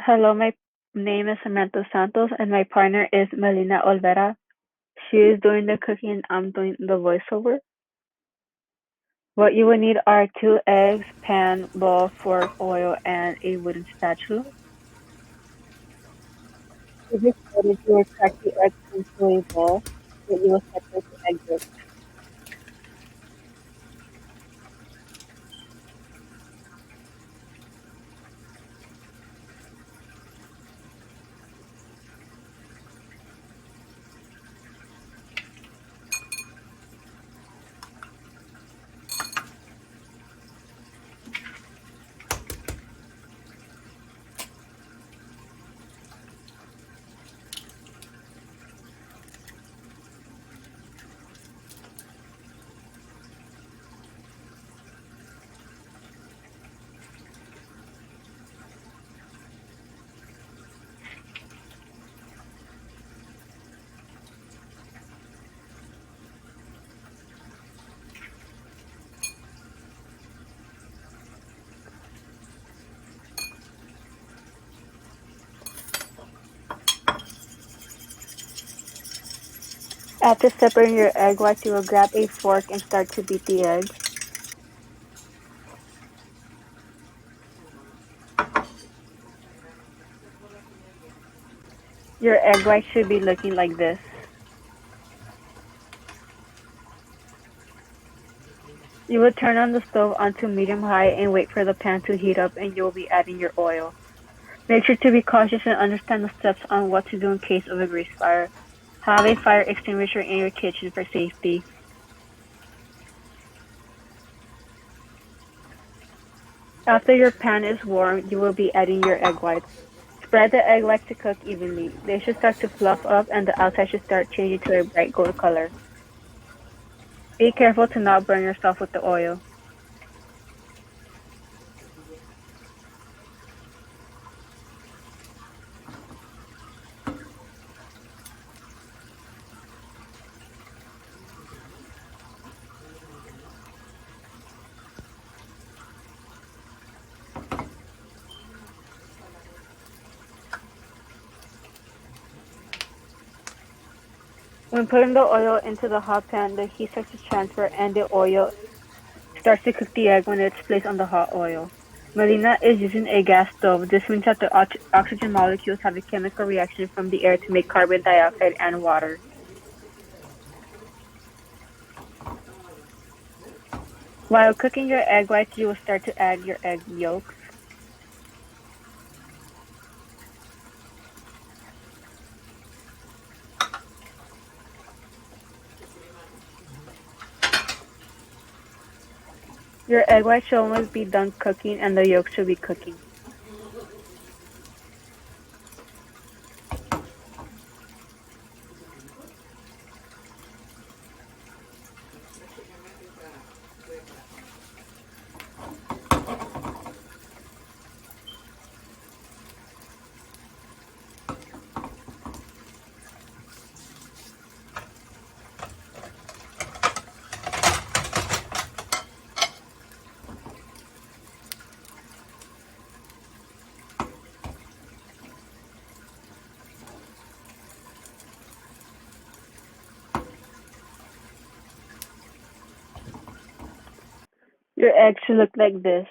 Hello, my name is Samantha Santos and my partner is Melina Olvera. She is doing the cooking and I'm doing the voiceover. What you will need are two eggs, pan, bowl, fork, oil, and a wooden spatula. To get started, you will crack the eggs into a bowl that you will separate the egg yolks. After separating your egg whites, you will grab a fork and start to beat the eggs. Your egg whites should be looking like this. You will turn on the stove onto medium high and wait for the pan to heat up and you will be adding your oil. Make sure to be cautious and understand the steps on what to do in case of a grease fire. Have a fire extinguisher in your kitchen for safety. After your pan is warm, you will be adding your egg whites. Spread the egg whites to cook evenly. They should start to fluff up and the outside should start changing to a bright gold color. Be careful to not burn yourself with the oil. When putting the oil into the hot pan, the heat starts to transfer and the oil starts to cook the egg when it's placed on the hot oil. Melina is using a gas stove. This means that the oxygen molecules have a chemical reaction from the air to make carbon dioxide and water. While cooking your egg whites, you will start to add your egg yolks. Your egg whites should almost be done cooking and the yolks should be cooking. Your eggs should look like this.